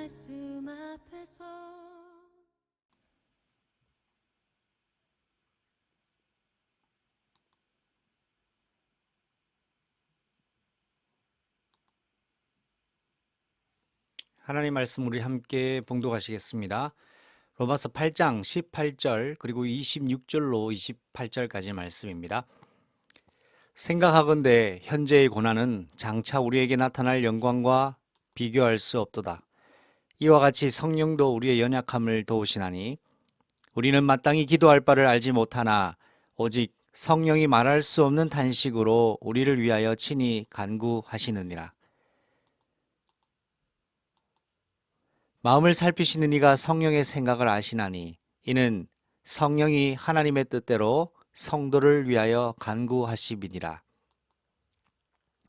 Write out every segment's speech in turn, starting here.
말씀 앞에서 하나님 말씀 우리 함께 봉독하시겠습니다. 로마서 8장 18절 그리고 26절로 28절까지 말씀입니다. 생각하건대 현재의 고난은 장차 우리에게 나타날 영광과 비교할 수 없도다. 이와 같이 성령도 우리의 연약함을 도우시나니 우리는 마땅히 기도할 바를 알지 못하나 오직 성령이 말할 수 없는 탄식으로 우리를 위하여 친히 간구하시느니라. 마음을 살피시는 이가 성령의 생각을 아시나니 이는 성령이 하나님의 뜻대로 성도를 위하여 간구하심이니라.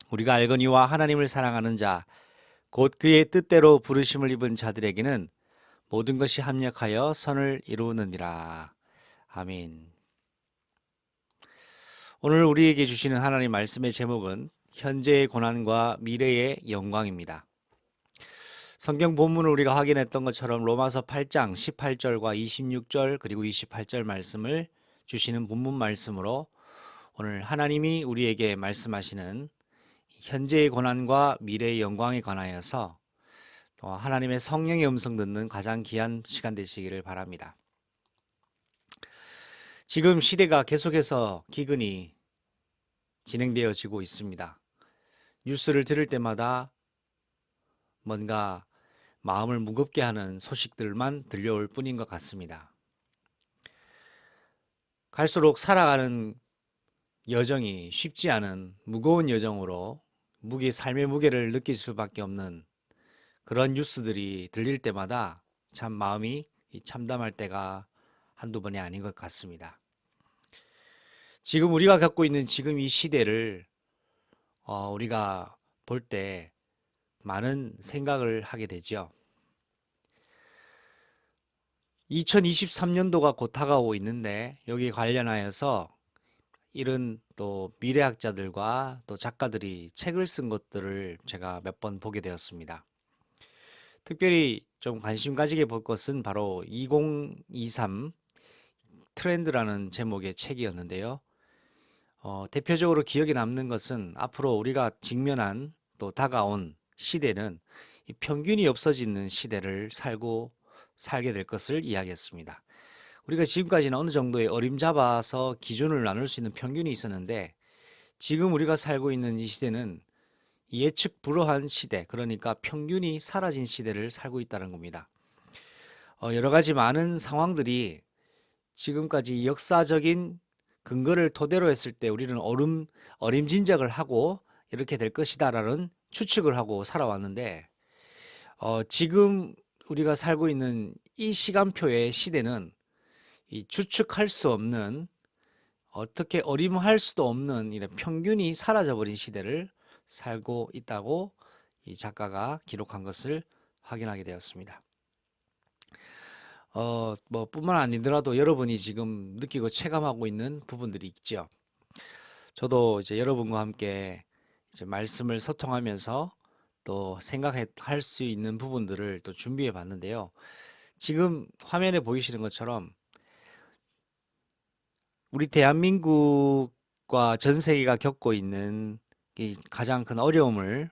우리가 알거니와 하나님을 사랑하는 자 곧 그의 뜻대로 부르심을 입은 자들에게는 모든 것이 합력하여 선을 이루느니라. 아멘. 오늘 우리에게 주시는 하나님 말씀의 제목은 현재의 고난과 미래의 영광입니다. 성경 본문을 우리가 확인했던 것처럼 로마서 8장 18절과 26절 그리고 28절 말씀을 주시는 본문 말씀으로 오늘 하나님이 우리에게 말씀하시는 현재의 고난과 미래의 영광에 관하여서 하나님의 성령의 음성 듣는 가장 귀한 시간 되시기를 바랍니다. 지금 시대가 계속해서 기근이 진행되어지고 있습니다. 뉴스를 들을 때마다 뭔가 마음을 무겁게 하는 소식들만 들려올 뿐인 것 같습니다. 갈수록 살아가는 여정이 쉽지 않은 무거운 여정으로 삶의 무게를 느낄 수밖에 없는 그런 뉴스들이 들릴 때마다 참 마음이 참담할 때가 한두 번이 아닌 것 같습니다. 지금 우리가 겪고 있는 지금 이 시대를 우리가 볼 때 많은 생각을 하게 되죠. 2023년도가 곧 다가오고 있는데 여기에 관련하여서 이런 또 미래학자들과 또 작가들이 책을 쓴 것들을 제가 몇 번 보게 되었습니다. 특별히 좀 관심 가지게 볼 것은 바로 2023 트렌드라는 제목의 책이었는데요. 대표적으로 기억에 남는 것은 앞으로 우리가 직면한 또 다가온 시대는 이 평균이 없어지는 시대를 살게 될 것을 이야기했습니다. 우리가 지금까지는 어느 정도의 어림잡아서 기준을 나눌 수 있는 평균이 있었는데 지금 우리가 살고 있는 이 시대는 예측 불허한 시대, 그러니까 평균이 사라진 시대를 살고 있다는 겁니다. 여러 가지 많은 상황들이 지금까지 역사적인 근거를 토대로 했을 때 우리는 어림짐작을 하고 이렇게 될 것이다라는 추측을 하고 살아왔는데 지금 우리가 살고 있는 이 시간표의 시대는 이 추측할 수 없는 어떻게 어림할 수도 없는 이런 평균이 사라져버린 시대를 살고 있다고 이 작가가 기록한 것을 확인하게 되었습니다. 뿐만 아니더라도 여러분이 지금 느끼고 체감하고 있는 부분들이 있죠. 저도 이제 여러분과 함께 이제 말씀을 소통하면서 또 생각할 수 있는 부분들을 또 준비해 봤는데요. 지금 화면에 보이시는 것처럼 우리 대한민국과 전 세계가 겪고 있는 이 가장 큰 어려움을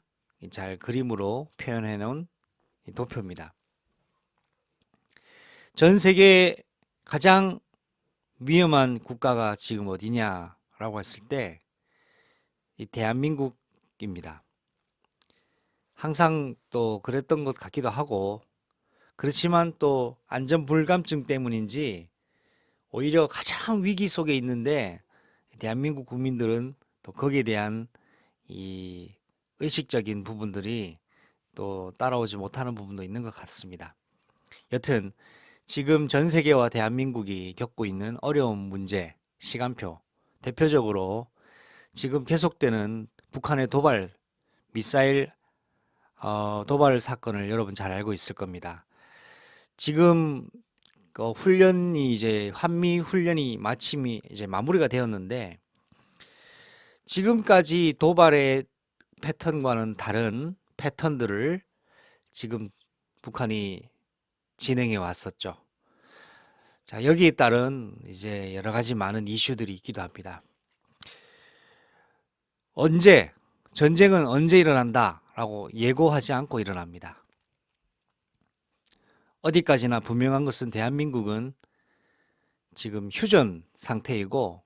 잘 그림으로 표현해 놓은 도표입니다. 전 세계 가장 위험한 국가가 지금 어디냐라고 했을 때 이 대한민국입니다. 항상 또 그랬던 것 같기도 하고 그렇지만 또 안전 불감증 때문인지 오히려 가장 위기 속에 있는데 대한민국 국민들은 또 거기에 대한 이 의식적인 부분들이 또 따라오지 못하는 부분도 있는 것 같습니다. 여튼 지금 전 세계와 대한민국이 겪고 있는 어려운 문제, 시간표, 대표적으로 지금 계속되는 북한의 미사일 도발 사건을 여러분 잘 알고 있을 겁니다. 지금 훈련이 이제 한미 훈련이 마침이 이제 마무리가 되었는데 지금까지 도발의 패턴과는 다른 패턴들을 지금 북한이 진행해 왔었죠. 자, 여기에 따른 이제 여러 가지 많은 이슈들이 있기도 합니다. 전쟁은 언제 일어난다라고 예고하지 않고 일어납니다. 어디까지나 분명한 것은 대한민국은 지금 휴전 상태이고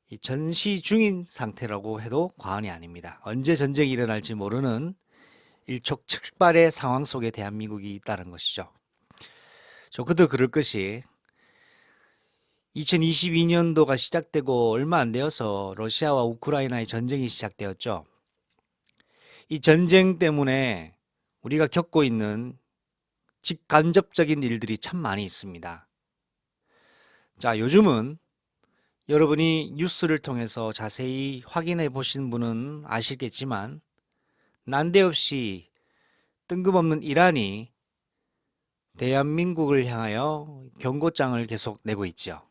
이 전시 중인 상태라고 해도 과언이 아닙니다. 언제 전쟁이 일어날지 모르는 일촉즉발의 상황 속에 대한민국이 있다는 것이죠. 그도 그럴 것이 2022년도가 시작되고 얼마 안 되어서 러시아와 우크라이나의 전쟁이 시작되었죠. 이 전쟁 때문에 우리가 겪고 있는 직간접적인 일들이 참 많이 있습니다. 자, 요즘은 여러분이 뉴스를 통해서 자세히 확인해 보신 분은 아시겠지만 난데없이 뜬금없는 이란이 대한민국을 향하여 경고장을 계속 내고 있죠.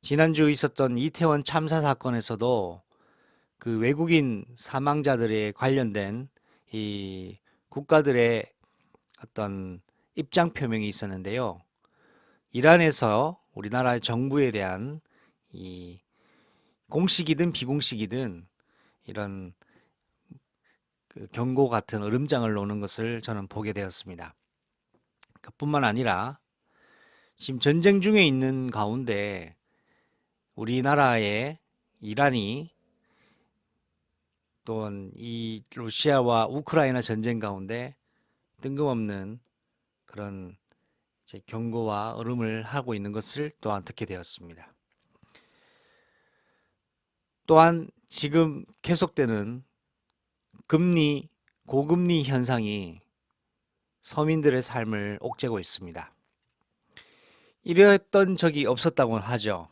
지난주 있었던 이태원 참사 사건에서도 그 외국인 사망자들에 관련된 이 국가들의 어떤 입장 표명이 있었는데요. 이란에서 우리나라 정부에 대한 이 공식이든 비공식이든 이런 그 경고 같은 으름장을 놓는 것을 저는 보게 되었습니다. 그뿐만 아니라 지금 전쟁 중에 있는 가운데 우리나라의 이란이 또한 이 러시아와 우크라이나 전쟁 가운데 뜬금없는 그런 이제 경고와 으름을 하고 있는 것을 또한 듣게 되었습니다. 또한 지금 계속되는 고금리 현상이 서민들의 삶을 옥죄고 있습니다. 이랬던 적이 없었다고 하죠.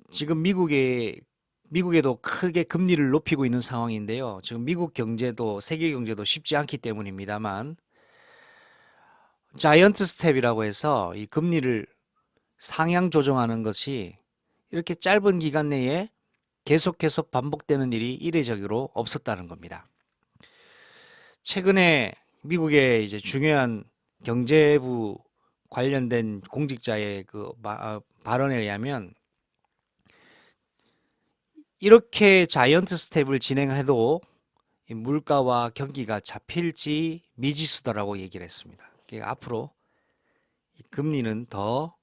지금 미국에도 크게 금리를 높이고 있는 상황인데요. 지금 미국 경제도 세계 경제도 쉽지 않기 때문입니다만 자이언트 스텝이라고 해서 이 금리를 상향 조정하는 것이 이렇게 짧은 기간 내에 계속해서 반복되는 일이 이례적으로 없었다는 겁니다. 최근에 미국의 이제 중요한 경제부 관련된 공직자의 그 발언에 의하면 이렇게 자이언트 스텝을 진행해도 이 물가와 경기가 잡힐지 미지수다라고 얘기를 했습니다. 그러니까 앞으로 금리는 더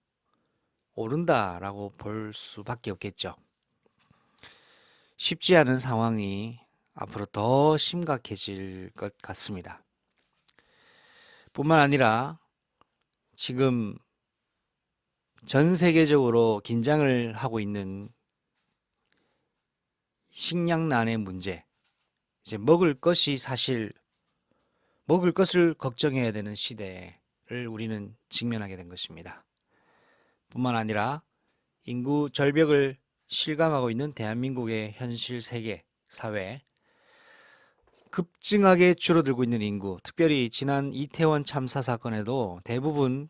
오른다라고 볼 수밖에 없겠죠. 쉽지 않은 상황이 앞으로 더 심각해질 것 같습니다. 뿐만 아니라 지금 전 세계적으로 긴장을 하고 있는 식량난의 문제, 이제 먹을 것을 걱정해야 되는 시대를 우리는 직면하게 된 것입니다. 뿐만 아니라 인구 절벽을 실감하고 있는 대한민국의 현실 세계, 사회, 급증하게 줄어들고 있는 인구, 특별히 지난 이태원 참사 사건에도 대부분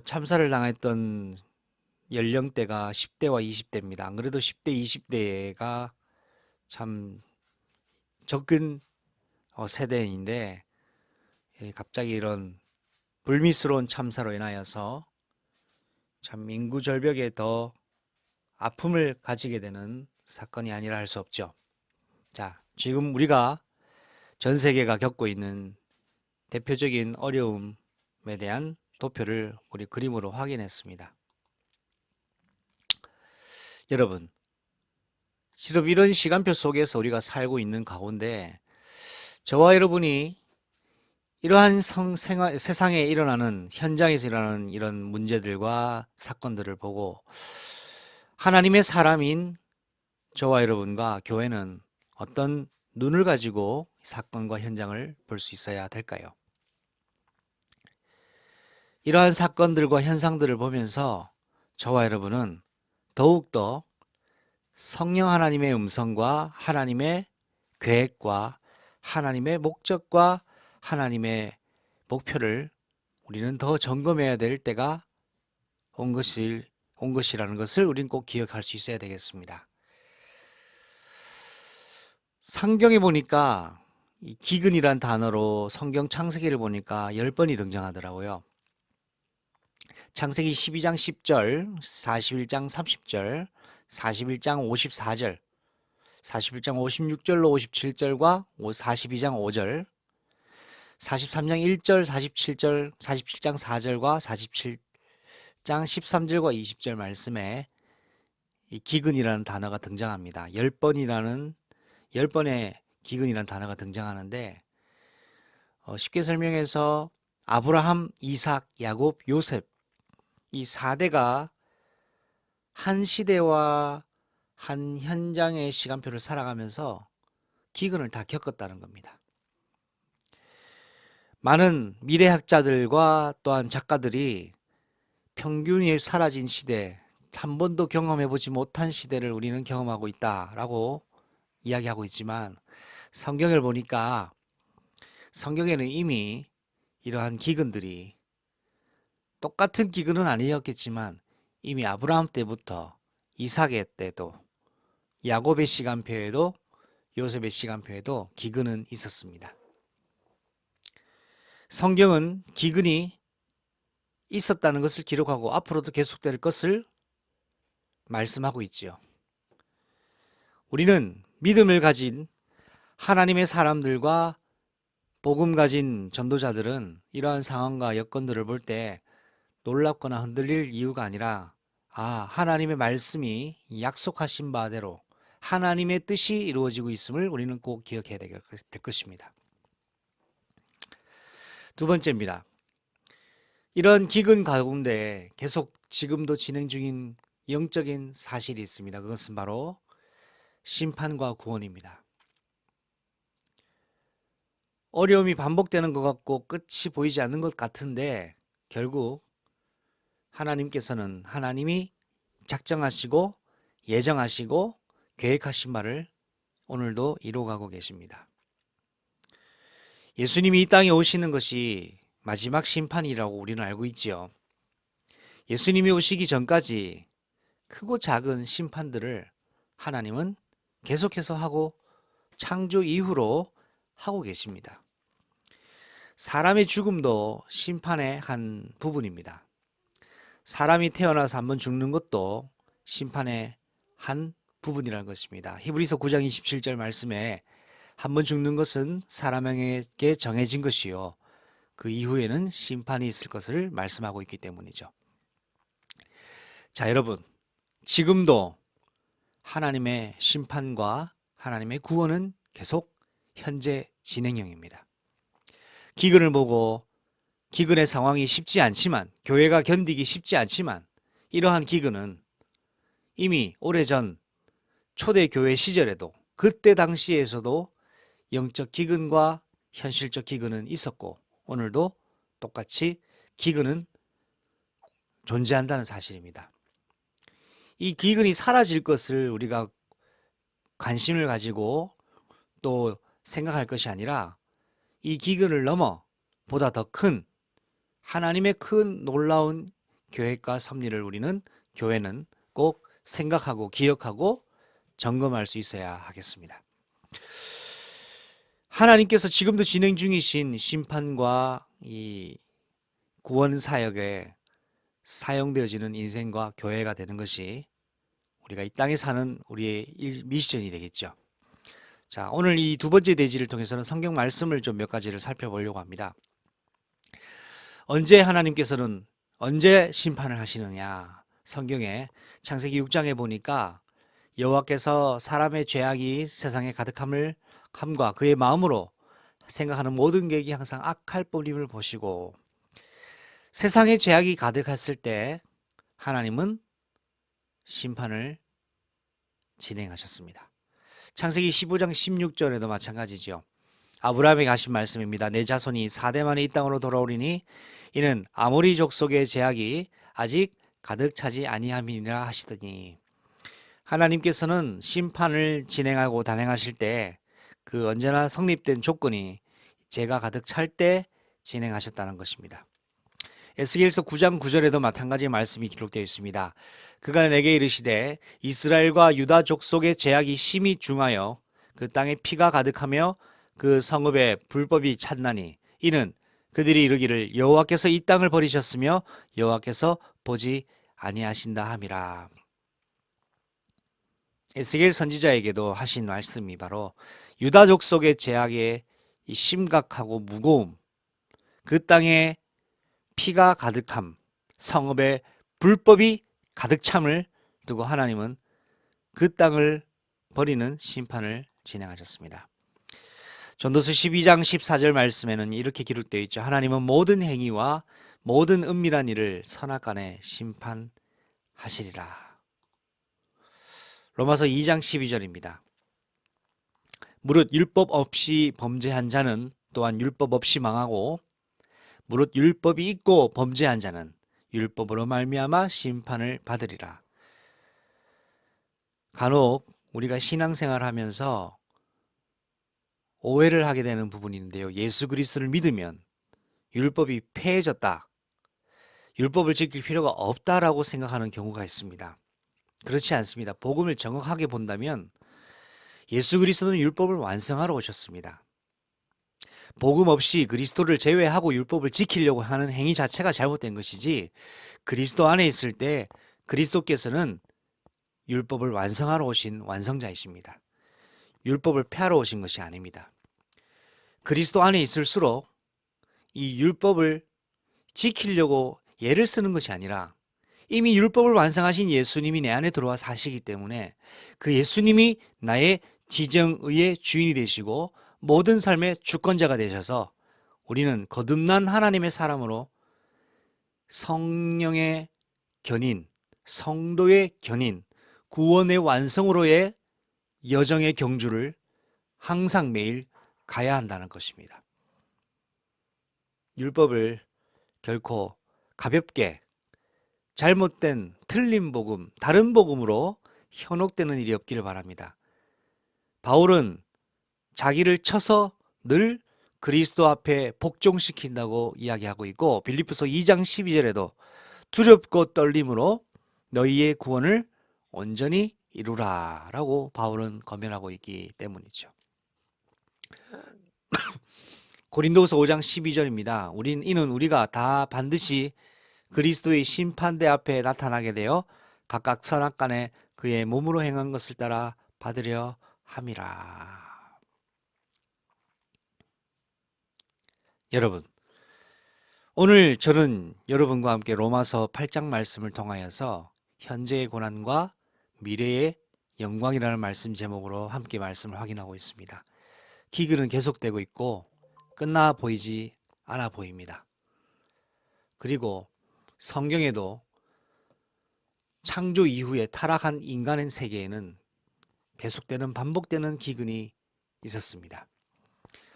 참사를 당했던 연령대가 10대와 20대입니다. 안 그래도 10대, 20대가 참 적은 세대인데 갑자기 이런 불미스러운 참사로 인하여서 참 인구 절벽에 더 아픔을 가지게 되는 사건이 아니라 할 수 없죠. 자, 지금 우리가 전 세계가 겪고 있는 대표적인 어려움에 대한 도표를 우리 그림으로 확인했습니다. 여러분, 지금 이런 시간표 속에서 우리가 살고 있는 가운데 저와 여러분이 이러한 세상에 일어나는 현장에서 일어나는 이런 문제들과 사건들을 보고 하나님의 사람인 저와 여러분과 교회는 어떤 눈을 가지고 사건과 현장을 볼 수 있어야 될까요? 이러한 사건들과 현상들을 보면서 저와 여러분은 더욱더 성령 하나님의 음성과 하나님의 계획과 하나님의 목적과 하나님의 목표를 우리는 더 점검해야 될 때가 온 것이라는 것을 우리는 꼭 기억할 수 있어야 되겠습니다. 성경에 보니까 이 기근이란 단어로 성경 창세기를 보니까 10번이 등장하더라고요. 창세기 12장 10절, 41장 30절, 41장 54절, 41장 56절로 57절과 42장 5절, 43장 1절, 47절, 47장 4절과 47장 13절과 20절 말씀에 이 기근이라는 단어가 등장합니다. 10번의 기근이라는 단어가 등장하는데 쉽게 설명해서 아브라함, 이삭, 야곱, 요셉 이 4대가 한 시대와 한 현장의 시간표를 살아가면서 기근을 다 겪었다는 겁니다. 많은 미래학자들과 또한 작가들이 평균이 사라진 시대, 한 번도 경험해보지 못한 시대를 우리는 경험하고 있다라고 이야기하고 있지만 성경을 보니까 성경에는 이미 이러한 기근들이 똑같은 기근은 아니었겠지만 이미 아브라함 때부터 이삭의 때도 야곱의 시간표에도 요셉의 시간표에도 기근은 있었습니다. 성경은 기근이 있었다는 것을 기록하고 앞으로도 계속될 것을 말씀하고 있지요. 우리는 믿음을 가진 하나님의 사람들과 복음 가진 전도자들은 이러한 상황과 여건들을 볼 때 놀랍거나 흔들릴 이유가 아니라 하나님의 말씀이 약속하신 바대로 하나님의 뜻이 이루어지고 있음을 우리는 꼭 기억해야 될 것입니다. 두 번째입니다. 이런 기근 가운데 계속 지금도 진행 중인 영적인 사실이 있습니다. 그것은 바로 심판과 구원입니다. 어려움이 반복되는 것 같고 끝이 보이지 않는 것 같은데 결국 하나님께서는 하나님이 작정하시고 예정하시고 계획하신 바를 오늘도 이루어가고 계십니다. 예수님이 이 땅에 오시는 것이 마지막 심판이라고 우리는 알고 있지요. 예수님이 오시기 전까지 크고 작은 심판들을 하나님은 계속해서 하고 창조 이후로 하고 계십니다. 사람의 죽음도 심판의 한 부분입니다. 사람이 태어나서 한번 죽는 것도 심판의 한 부분이라는 것입니다. 히브리서 9장 27절 말씀에 한번 죽는 것은 사람에게 정해진 것이요 그 이후에는 심판이 있을 것을 말씀하고 있기 때문이죠. 자, 여러분, 지금도 하나님의 심판과 하나님의 구원은 계속 현재 진행형입니다. 기근을 보고 기근의 상황이 쉽지 않지만, 교회가 견디기 쉽지 않지만 이러한 기근은 이미 오래전 초대교회 시절에도 그때 당시에서도 영적 기근과 현실적 기근은 있었고 오늘도 똑같이 기근은 존재한다는 사실입니다. 이 기근이 사라질 것을 우리가 관심을 가지고 또 생각할 것이 아니라 이 기근을 넘어 보다 더 큰 하나님의 큰 놀라운 계획과 섭리를 우리는 교회는 꼭 생각하고 기억하고 점검할 수 있어야 하겠습니다. 하나님께서 지금도 진행 중이신 심판과 이 구원 사역에 사용되어지는 인생과 교회가 되는 것이 우리가 이 땅에 사는 우리의 미션이 되겠죠. 자, 오늘 이 두 번째 대지를 통해서는 성경 말씀을 좀 몇 가지를 살펴보려고 합니다. 언제 심판을 하시느냐? 성경에 창세기 6장에 보니까 여호와께서 사람의 죄악이 세상에 가득함과 그의 마음으로 생각하는 모든 계획이 항상 악할 뿐임을 보시고 세상에 죄악이 가득했을 때 하나님은 심판을 진행하셨습니다. 창세기 15장 16절에도 마찬가지죠. 아브라함에게 하신 말씀입니다. 내 자손이 4대 만에 이 땅으로 돌아오리니 이는 아모리 족속의 죄악이 아직 가득 차지 아니함이니라 하시더니 하나님께서는 심판을 진행하고 단행하실 때 그 언제나 성립된 조건이 죄가 가득 찰 때 진행하셨다는 것입니다. 에스겔서 9장 9절에도 마찬가지의 말씀이 기록되어 있습니다. 그가 내게 이르시되 이스라엘과 유다 족속의 죄악이 심히 중하여 그 땅에 피가 가득하며 그 성읍에 불법이 찼나니 이는 그들이 이르기를 여호와께서 이 땅을 버리셨으며 여호와께서 보지 아니하신다 함이라. 에스겔 선지자에게도 하신 말씀이 바로 유다족 속의 죄악의 이 심각하고 무거움, 그 땅에 피가 가득함, 성읍에 불법이 가득 참을 두고 하나님은 그 땅을 버리는 심판을 진행하셨습니다. 전도서 12장 14절 말씀에는 이렇게 기록되어 있죠. 하나님은 모든 행위와 모든 은밀한 일을 선악간에 심판하시리라. 로마서 2장 12절입니다. 무릇 율법 없이 범죄한 자는 또한 율법 없이 망하고 무릇 율법이 있고 범죄한 자는 율법으로 말미암아 심판을 받으리라. 간혹 우리가 신앙생활 하면서 오해를 하게 되는 부분이 있는데요. 예수 그리스도를 믿으면 율법이 폐해졌다. 율법을 지킬 필요가 없다라고 생각하는 경우가 있습니다. 그렇지 않습니다. 복음을 정확하게 본다면 예수 그리스도는 율법을 완성하러 오셨습니다. 복음 없이 그리스도를 제외하고 율법을 지키려고 하는 행위 자체가 잘못된 것이지, 그리스도 안에 있을 때 그리스도께서는 율법을 완성하러 오신 완성자이십니다. 율법을 폐하러 오신 것이 아닙니다. 그리스도 안에 있을수록 이 율법을 지키려고 애를 쓰는 것이 아니라 이미 율법을 완성하신 예수님이 내 안에 들어와 사시기 때문에 그 예수님이 나의 지정의의 주인이 되시고 모든 삶의 주권자가 되셔서 우리는 거듭난 하나님의 사람으로 성령의 견인, 성도의 견인, 구원의 완성으로의 여정의 경주를 항상 매일 가야 한다는 것입니다. 율법을 결코 가볍게 잘못된 틀린 복음, 다른 복음으로 현혹되는 일이 없기를 바랍니다. 바울은 자기를 쳐서 늘 그리스도 앞에 복종시킨다고 이야기하고 있고, 빌립보서 2장 12절에도 두렵고 떨림으로 너희의 구원을 온전히 이루라 라고 바울은 권면하고 있기 때문이죠. 고린도후서 5장 12절입니다. 이는 우리가 다 반드시 그리스도의 심판대 앞에 나타나게 되어 각각 선악간에 그의 몸으로 행한 것을 따라 받으려 함이라. 여러분, 오늘 저는 여러분과 함께 로마서 8장 말씀을 통하여서 현재의 고난과 미래의 영광이라는 말씀 제목으로 함께 말씀을 확인하고 있습니다. 기근은 계속되고 있고 끝나 보이지 않아 보입니다. 그리고 성경에도 창조 이후에 타락한 인간의 세계에는 계속되는 반복되는 기근이 있었습니다.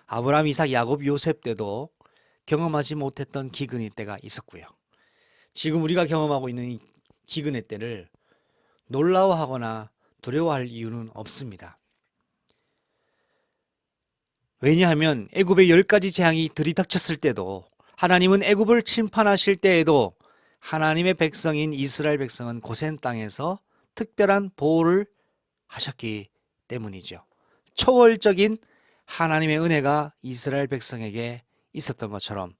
아브라함, 이삭, 야곱, 요셉 때도 경험하지 못했던 기근의 때가 있었고요. 지금 우리가 경험하고 있는 이 기근의 때를 놀라워하거나 두려워할 이유는 없습니다. 왜냐하면 애굽의 10가지 재앙이 들이닥쳤을 때도, 하나님은 애굽을 침판하실 때에도 하나님의 백성인 이스라엘 백성은 고센 땅에서 특별한 보호를 하셨기 때문이죠. 초월적인 하나님의 은혜가 이스라엘 백성에게 있었던 것처럼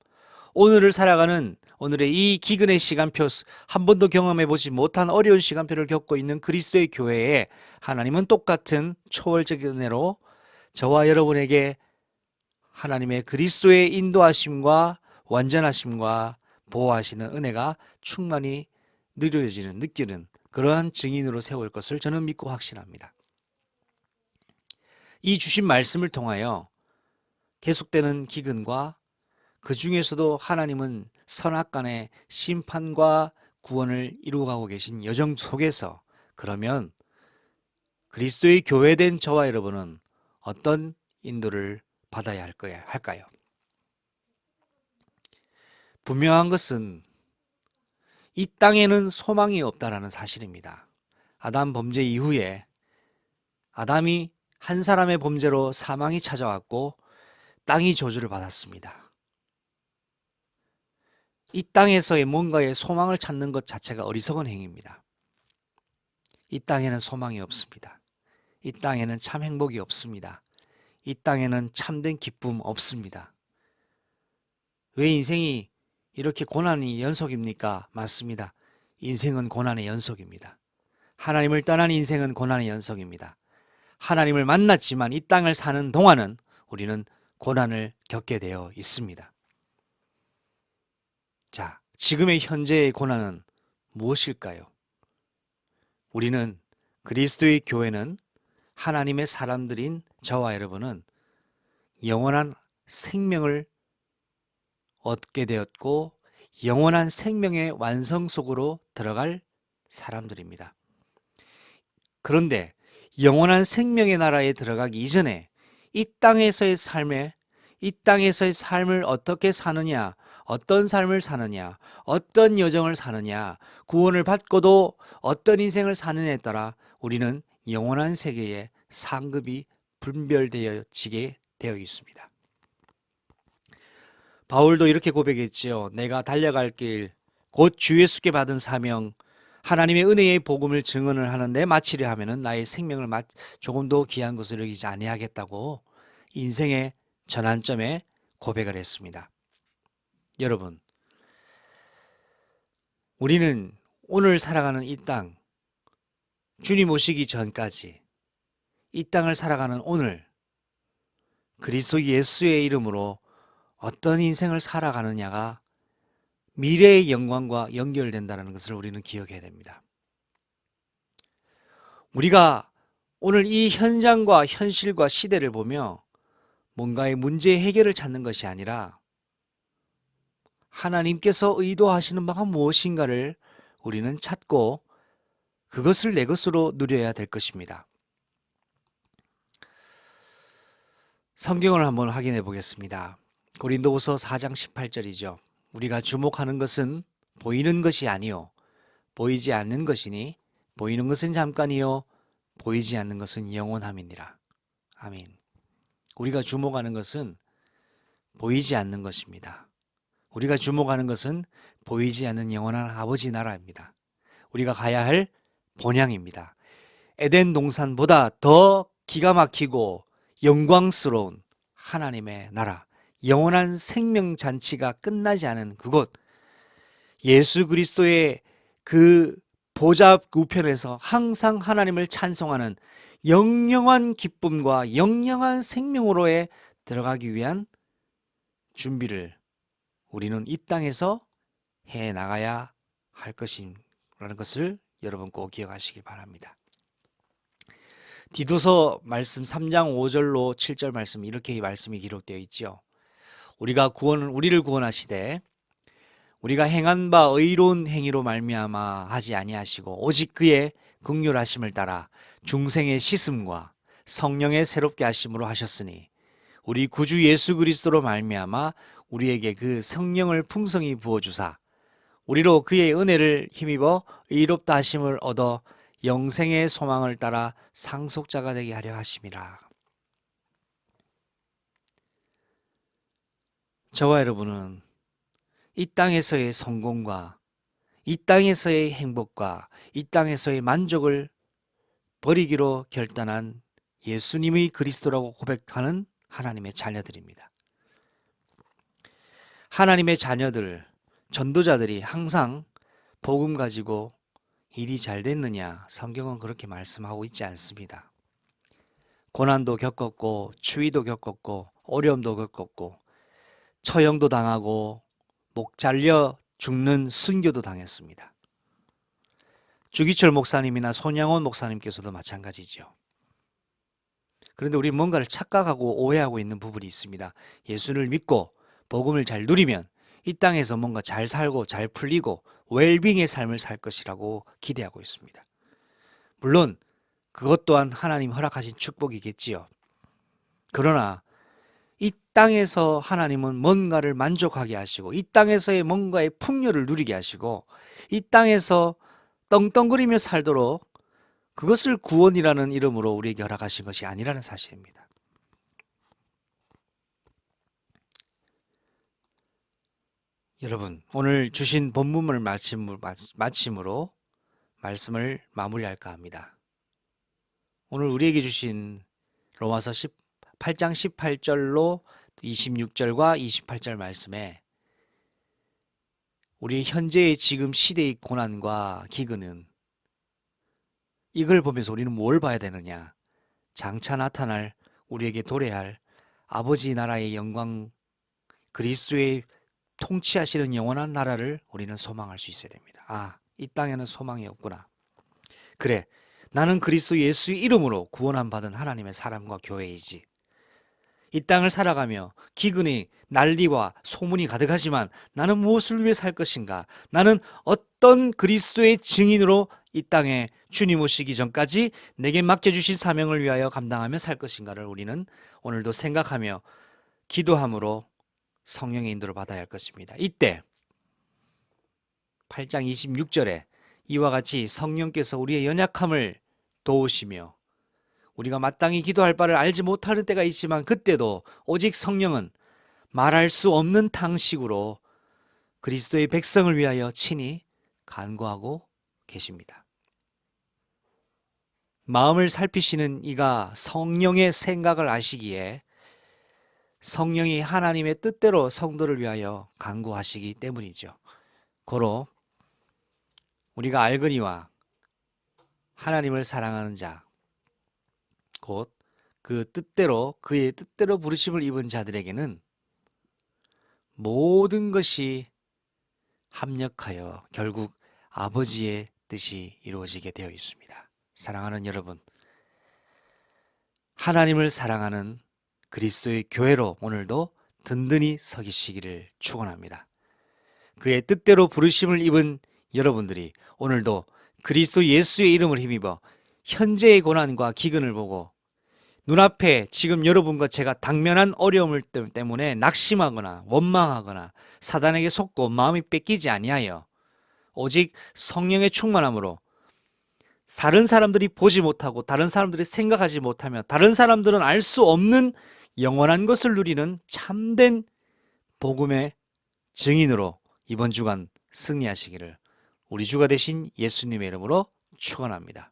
오늘을 살아가는 오늘의 이 기근의 시간표, 한 번도 경험해 보지 못한 어려운 시간표를 겪고 있는 그리스도의 교회에 하나님은 똑같은 초월적인 은혜로 저와 여러분에게 하나님의 그리스도의 인도하심과 완전하심과 보호하시는 은혜가 충만히 느껴지는, 느끼는 그러한 증인으로 세울 것을 저는 믿고 확신합니다. 이 주신 말씀을 통하여 계속되는 기근과 그 중에서도 하나님은 선악간의 심판과 구원을 이루어가고 계신 여정 속에서, 그러면 그리스도의 교회된 저와 여러분은 어떤 인도를 받아야 할까요? 분명한 것은 이 땅에는 소망이 없다라는 사실입니다. 아담 범죄 이후에 아담이 한 사람의 범죄로 사망이 찾아왔고 땅이 저주를 받았습니다. 이 땅에서의 뭔가의 소망을 찾는 것 자체가 어리석은 행위입니다. 이 땅에는 소망이 없습니다. 이 땅에는 참 행복이 없습니다. 이 땅에는 참된 기쁨 없습니다. 왜 인생이 이렇게 고난이 연속입니까? 맞습니다. 인생은 고난의 연속입니다. 하나님을 떠난 인생은 고난의 연속입니다. 하나님을 만났지만 이 땅을 사는 동안은 우리는 고난을 겪게 되어 있습니다. 자, 지금의 현재의 고난은 무엇일까요? 우리는 그리스도의 교회는 하나님의 사람들인 저와 여러분은 영원한 생명을 얻게 되었고 영원한 생명의 완성 속으로 들어갈 사람들입니다. 그런데 영원한 생명의 나라에 들어가기 이전에 이 땅에서의 삶을 어떻게 사느냐, 어떤 삶을 사느냐, 어떤 여정을 사느냐, 구원을 받고도 어떤 인생을 사느냐에 따라 우리는 영원한 세계에 상급이 분별되어지게 되어 있습니다. 바울도 이렇게 고백했지요. 내가 달려갈 길, 곧 주 예수께 받은 사명, 하나님의 은혜의 복음을 증언을 하는데 마치려 하면은 나의 생명을 조금도 귀한 것을 여기지 아니하겠다고 인생의 전환점에 고백을 했습니다. 여러분, 우리는 오늘 살아가는 이 땅, 주님 오시기 전까지 이 땅을 살아가는 오늘, 그리스도 예수의 이름으로 어떤 인생을 살아가느냐가 미래의 영광과 연결된다는 것을 우리는 기억해야 됩니다. 우리가 오늘 이 현장과 현실과 시대를 보며 뭔가의 문제 해결을 찾는 것이 아니라 하나님께서 의도하시는 바가 무엇인가를 우리는 찾고 그것을 내 것으로 누려야 될 것입니다. 성경을 한번 확인해 보겠습니다. 고린도후서 4장 18절이죠. 우리가 주목하는 것은 보이는 것이 아니요 보이지 않는 것이니 보이는 것은 잠깐이요 보이지 않는 것은 영원함이니라. 아멘. 우리가 주목하는 것은 보이지 않는 것입니다. 우리가 주목하는 것은 보이지 않는 영원한 아버지 나라입니다. 우리가 가야 할 본향입니다. 에덴 동산보다 더 기가 막히고 영광스러운 하나님의 나라, 영원한 생명 잔치가 끝나지 않은 그곳, 예수 그리스도의 그 보좌 우편에서 항상 하나님을 찬송하는 영영한 기쁨과 영영한 생명으로에 들어가기 위한 준비를 우리는 이 땅에서 해 나가야 할 것이라는 것을 여러분 꼭 기억하시기 바랍니다. 디도서 말씀 3장 5절로 7절 말씀 이렇게 말씀이 기록되어 있지요. 우리를 구원하시되 우리가 행한 바 의로운 행위로 말미암아 하지 아니하시고 오직 그의 긍휼하심을 따라 중생의 씻음과 성령의 새롭게 하심으로 하셨으니 우리 구주 예수 그리스도로 말미암아 우리에게 그 성령을 풍성히 부어 주사 우리로 그의 은혜를 힘입어 의롭다 하심을 얻어 영생의 소망을 따라 상속자가 되게 하려 하심이라. 저와 여러분은 이 땅에서의 성공과 이 땅에서의 행복과 이 땅에서의 만족을 버리기로 결단한 예수님의 그리스도라고 고백하는 하나님의 자녀들입니다. 하나님의 자녀들, 전도자들이 항상 복음 가지고 일이 잘 됐느냐? 성경은 그렇게 말씀하고 있지 않습니다. 고난도 겪었고 추위도 겪었고 어려움도 겪었고 처형도 당하고 목 잘려 죽는 순교도 당했습니다. 주기철 목사님이나 손양원 목사님께서도 마찬가지죠. 그런데 우리 뭔가를 착각하고 오해하고 있는 부분이 있습니다. 예수를 믿고 복음을 잘 누리면 이 땅에서 뭔가 잘 살고 잘 풀리고 웰빙의 삶을 살 것이라고 기대하고 있습니다. 물론 그것 또한 하나님 허락하신 축복이겠지요. 그러나 이 땅에서 하나님은 뭔가를 만족하게 하시고 이 땅에서의 뭔가의 풍요를 누리게 하시고 이 땅에서 떵떵거리며 살도록 그것을 구원이라는 이름으로 우리에게 허락하신 것이 아니라는 사실입니다. 여러분, 오늘 주신 본문을 마침으로 말씀을 마무리할까 합니다. 오늘 우리에게 주신 로마서 8장 18절로 26절과 28절 말씀에 우리 현재의 지금 시대의 고난과 기근은 이걸 보면서 우리는 뭘 봐야 되느냐? 장차 나타날 우리에게 도래할 아버지 나라의 영광, 그리스도의 통치하시는 영원한 나라를 우리는 소망할 수 있어야 됩니다. 이 땅에는 소망이 없구나. 그래, 나는 그리스도 예수의 이름으로 구원함 받은 하나님의 사람과 교회이지. 이 땅을 살아가며 기근의 난리와 소문이 가득하지만 나는 무엇을 위해 살 것인가? 나는 어떤 그리스도의 증인으로 이 땅에 주님 오시기 전까지 내게 맡겨주신 사명을 위하여 감당하며 살 것인가를 우리는 오늘도 생각하며 기도함으로 성령의 인도를 받아야 할 것입니다. 이때 8장 26절에 이와 같이 성령께서 우리의 연약함을 도우시며 우리가 마땅히 기도할 바를 알지 못하는 때가 있지만 그때도 오직 성령은 말할 수 없는 탕식으로 그리스도의 백성을 위하여 친히 간구하고 계십니다. 마음을 살피시는 이가 성령의 생각을 아시기에 성령이 하나님의 뜻대로 성도를 위하여 간구하시기 때문이죠. 고로 우리가 알거니와 하나님을 사랑하는 자, 곧 그 뜻대로 그의 뜻대로 부르심을 입은 자들에게는 모든 것이 합력하여 결국 아버지의 뜻이 이루어지게 되어 있습니다. 사랑하는 여러분, 하나님을 사랑하는 그리스도의 교회로 오늘도 든든히 서기시기를 축원합니다. 그의 뜻대로 부르심을 입은 여러분들이 오늘도 그리스도 예수의 이름을 힘입어 현재의 고난과 기근을 보고 눈앞에 지금 여러분과 제가 당면한 어려움을 때문에 낙심하거나 원망하거나 사단에게 속고 마음이 뺏기지 아니하여 오직 성령의 충만함으로 다른 사람들이 보지 못하고 다른 사람들이 생각하지 못하며 다른 사람들은 알 수 없는 영원한 것을 누리는 참된 복음의 증인으로 이번 주간 승리하시기를 우리 주가 되신 예수님의 이름으로 축원합니다.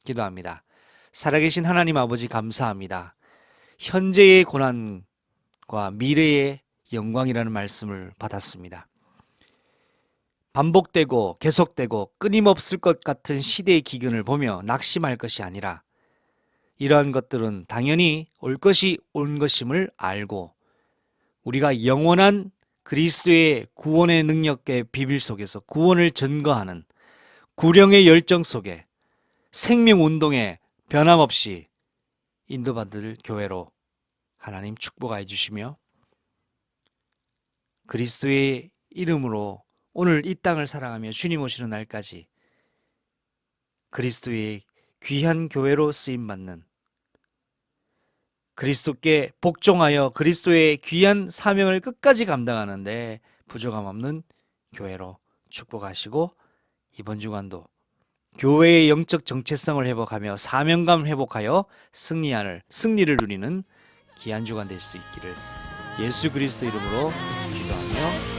기도합니다. 살아계신 하나님 아버지 감사합니다. 현재의 고난과 미래의 영광이라는 말씀을 받았습니다. 반복되고 계속되고 끊임없을 것 같은 시대의 기근을 보며 낙심할 것이 아니라 이러한 것들은 당연히 올 것이 온 것임을 알고 우리가 영원한 그리스도의 구원의 능력의 비밀 속에서 구원을 증거하는 구령의 열정 속에 생명운동에 변함없이 인도받을 교회로 하나님 축복하여 주시며 그리스도의 이름으로 오늘 이 땅을 살아가며 주님 오시는 날까지 그리스도의 귀한 교회로 쓰임받는 그리스도께 복종하여 그리스도의 귀한 사명을 끝까지 감당하는데 부족함 없는 교회로 축복하시고 이번 주간도 교회의 영적 정체성을 회복하며 사명감 회복하여 승리를 누리는 귀한 주간 될 수 있기를 예수 그리스도 이름으로 기도하며